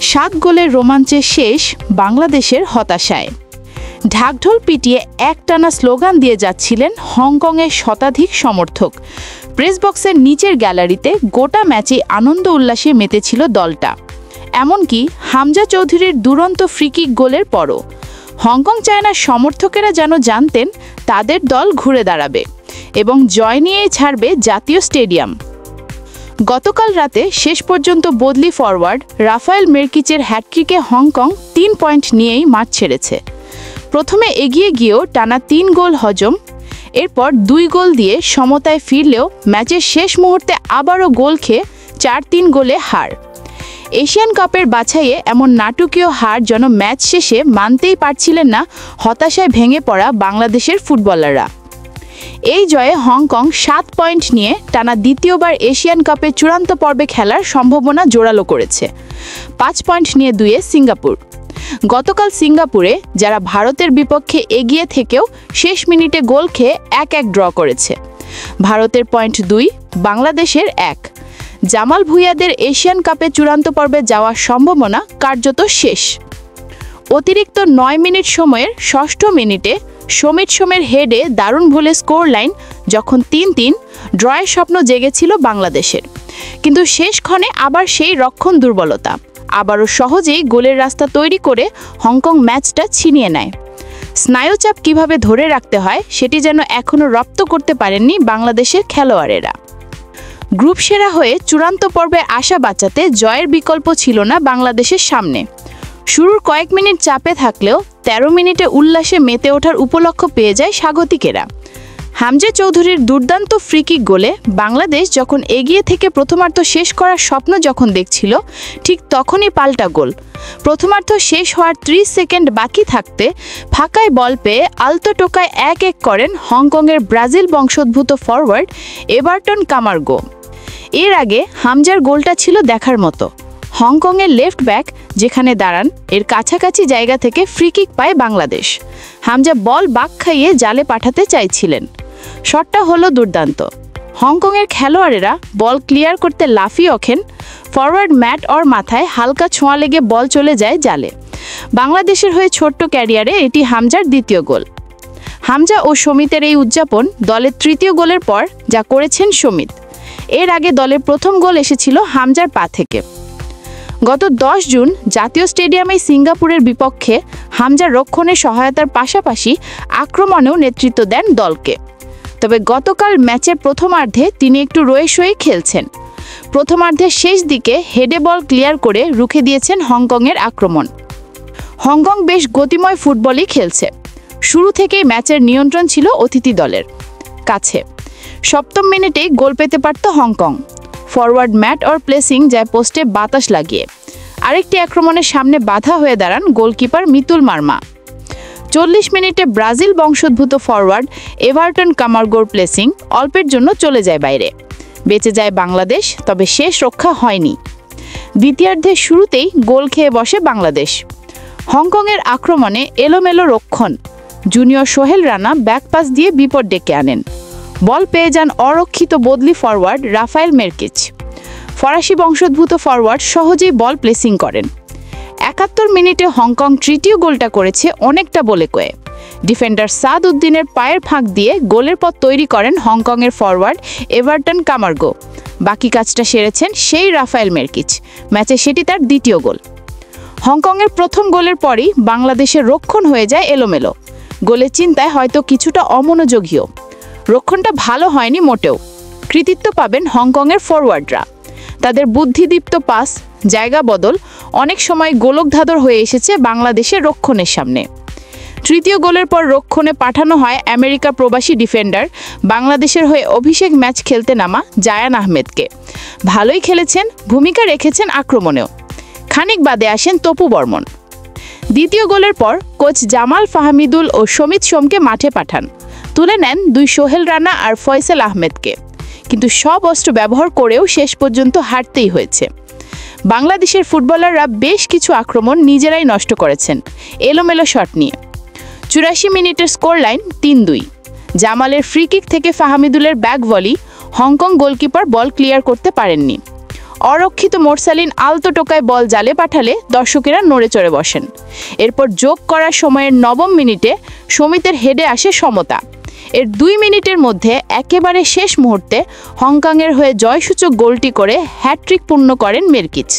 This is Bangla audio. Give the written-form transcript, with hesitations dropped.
7 গোলের রোমাঞ্চে শেষ বাংলাদেশের হতাশায়। ঢাকঢোল পিটিয়ে একটানা স্লোগান দিয়ে যাচ্ছিলেন হংকংয়ের শতাধিক সমর্থক। প্রেস বক্সের নিচের গ্যালারিতে গোটা ম্যাচে আনন্দ উল্লাসে মেতেছিল দলটা। এমনকি হামজা চৌধুরীর দুরন্ত ফ্রিকিক গোলের পরও হংকং চায়নার সমর্থকেরা যেন জানতেন তাদের দল ঘুরে দাঁড়াবে এবং জয় নিয়েই ছাড়বে জাতীয় স্টেডিয়াম। গতকাল রাতে শেষ পর্যন্ত বদলি ফরওয়ার্ড রাফায়েল মেরকিচের হ্যাটট্রিকে হংকং 3 পয়েন্ট নিয়েই মাঠ ছেড়েছে। প্রথমে এগিয়ে গিয়েও টানা 3 গোল হজম, এরপর 2 গোল দিয়ে সমতায় ফিরলেও ম্যাচের শেষ মুহূর্তে আবারও গোল খেয়ে 4-3 গোলে হার। এশিয়ান কাপের বাছাইয়ে এমন নাটকীয় হার যেন ম্যাচ শেষে মানতেই পারছিলেন না হতাশায় ভেঙে পড়া বাংলাদেশের ফুটবলাররা। এই জয়ে হংকং 7 পয়েন্ট নিয়ে টানা দ্বিতীয়বার এশিয়ান কাপের চূড়ান্ত পর্বে খেলার সম্ভাবনা জোরালো করেছে। 5 পয়েন্ট নিয়ে 2-এ সিঙ্গাপুর। গতকাল সিঙ্গাপুরে যারা ভারতের বিপক্ষে এগিয়ে থেকেও শেষ মিনিটে গোল খেয়ে 1-1 ড্র করেছে। ভারতের পয়েন্ট 2, বাংলাদেশের 1। জামাল ভুঁইয়াদের এশিয়ান কাপে চূড়ান্ত পর্বে যাওয়ার সম্ভাবনা কার্যত শেষ। অতিরিক্ত 9 মিনিট সময়ের 6ষ্ঠ মিনিটে সমিত সোমের হেডে দারুণ ভুলে স্কোর লাইন যখন 3-3, ড্রয়ের স্বপ্ন জেগেছিল বাংলাদেশের। কিন্তু শেষ ক্ষণে আবার সেই রক্ষণ দুর্বলতা, আবারও সহজেই গোলের রাস্তা তৈরি করে হংকং ম্যাচটা ছিনিয়ে নেয়। স্নায়ুচাপ কিভাবে ধরে রাখতে হয় সেটি যেন এখনও রপ্ত করতে পারেননি বাংলাদেশের খেলোয়াড়েরা। গ্রুপ সেরা হয়ে চূড়ান্ত পর্বে আশা বাঁচাতে জয়ের বিকল্প ছিল না বাংলাদেশের সামনে। শুরুর কয়েক মিনিট চাপে থাকলেও 13 মিনিটে উল্লাসে মেতে ওঠার উপলক্ষ পেয়ে যায় স্বাগতিকেরা। হামজা চৌধুরীর দুর্দান্ত ফ্রিকিক গোলে বাংলাদেশ যখন এগিয়ে থেকে প্রথমার্ধ শেষ করার স্বপ্ন যখন দেখছিল, ঠিক তখনই পাল্টা গোল। প্রথমার্ধ শেষ হওয়ার 30 সেকেন্ড বাকি থাকতে ফাঁকায় বল পেয়ে আলতো টোকায় 1-1 করেন হংকংয়ের ব্রাজিল বংশোদ্ভূত ফরওয়ার্ড এভারটন কামারগো। এর আগে হামজার গোলটা ছিল দেখার মতো। হংকংয়ের লেফট ব্যাক যেখানে দাঁড়ান এর কাছাকাছি জায়গা থেকে ফ্রিকিক পায় বাংলাদেশ। হামজা বল বাঁক খাইয়ে জালে পাঠাতে চাইছিলেন। শটটা হলো দুর্দান্ত। হংকংয়ের খেলোয়াড়েরা বল ক্লিয়ার করতে লাফিয়ে ওঠেন, ফরওয়ার্ড ম্যাট ওর মাথায় হালকা ছোঁয়া লেগে বল চলে যায় জালে। বাংলাদেশের হয়ে ছোট্ট ক্যারিয়ারে এটি হামজার দ্বিতীয় গোল। হামজা ও সমিতের এই উদযাপন দলের তৃতীয় গোলের পর যা করেছেন সমিত। এর আগে দলের প্রথম গোল এসেছিল হামজার পা থেকে। গত 10 জুন জাতীয় স্টেডিয়ামে সিঙ্গাপুরের বিপক্ষে হামজা রক্ষণে সহায়তার পাশাপাশি আক্রমণেও নেতৃত্ব দেন দলকে। তবে গতকাল ম্যাচের প্রথমার্ধে তিনি একটু রয়ে খেলছেন। প্রথমার্ধের শেষ দিকে হেডে বল ক্লিয়ার করে রুখে দিয়েছেন হংকংয়ের আক্রমণ। হংকং বেশ গতিময় ফুটবলই খেলছে। শুরু থেকেই ম্যাচের নিয়ন্ত্রণ ছিল অতিথি দলের কাছে। 7ম মিনিটেই গোল পেতে পারত হংকং। ফরওয়ার্ড ম্যাট ওর প্লেসিং যায় পোস্টে বাতাস লাগিয়ে। আরেকটি আক্রমণের সামনে বাধা হয়ে দাঁড়ান গোলকিপার মিতুল মার্মা। 40 মিনিটে ব্রাজিল বংশোদ্ভূত ফরওয়ার্ড এভারটন কামারগোর প্লেসিং অল্পের জন্য চলে যায় বাইরে। বেঁচে যায় বাংলাদেশ, তবে শেষ রক্ষা হয়নি। দ্বিতীয়ার্ধের শুরুতেই গোল খেয়ে বসে বাংলাদেশ। হংকংয়ের আক্রমণে এলোমেলো রক্ষণ। জুনিয়র সোহেল রানা ব্যাকপাস দিয়ে বিপদ ডেকে আনেন। বল পেয়ে যান অরক্ষিত বদলি ফরওয়ার্ড রাফায়েল মেরকিচ। ফরাসি বংশোদ্ভূত ফরওয়ার্ড সহজেই বল প্লেসিং করেন। 71 মিনিটে হংকং তৃতীয় গোলটা করেছে অনেকটা বলে কয়ে। ডিফেন্ডার সাদ উদ্দিনের পায়ের ফাঁক দিয়ে গোলের পথ তৈরি করেন হংকংয়ের ফরওয়ার্ড এভারটন কামারগো। বাকি কাজটা সেরেছেন সেই রাফায়েল মেরকিচ। ম্যাচে সেটি তার দ্বিতীয় গোল। হংকংয়ের প্রথম গোলের পরই বাংলাদেশের রক্ষণ হয়ে যায় এলোমেলো। গোলের চিন্তায় হয়তো কিছুটা অমনোযোগীও। রক্ষণটা ভালো হয়নি মোটেও। কৃতিত্ব পাবেন হংকংয়ের ফরওয়ার্ডরা। তাদের বুদ্ধিদীপ্ত পাস, জায়গা বদল অনেক সময় গোলকধাঁধর হয়ে এসেছে বাংলাদেশের রক্ষণের সামনে। তৃতীয় গোলের পর রক্ষণে পাঠানো হয় আমেরিকা প্রবাসী ডিফেন্ডার বাংলাদেশের হয়ে অভিষেক ম্যাচ খেলতে নামা জায়ান আহমেদকে। ভালোই খেলেছেন, ভূমিকা রেখেছেন আক্রমণেও। খানিক বাদে আসেন তপু বর্মন। দ্বিতীয় গোলের পর কোচ জামাল ফাহমিদুল ও সমিত সোমকে মাঠে পাঠান। তুলে নেন 2 সোহেল রানা আর ফয়সাল আহমেদকে। কিন্তু সব অস্ত্র ব্যবহার করেও শেষ পর্যন্ত হারতেই হয়েছে। বাংলাদেশের ফুটবলাররা বেশ কিছু আক্রমণ নিজেরাই নষ্ট করেছেন এলোমেলো শট নিয়ে। 84 মিনিটের স্কোর লাইন 3-2। জামালের ফ্রি কিক থেকে ফাহমিদুলের back volley, Hong Kong goalkeeper ball clear করতে পারেননি। অরক্ষিত মোরসালিন আলতো টোকায় বল জালে পাঠালে দর্শকেরা নড়ে চড়ে বসেন। এরপর যোগ করার সময়ের ৯ম মিনিটে সমিতের হেডে আসে সমতা। এর ২ মিনিটের মধ্যে একেবারে শেষ মুহূর্তে হংকংয়ের হয়ে জয়সূচক গোলটি করে হ্যাটট্রিক পূর্ণ করেন মেরকিচ।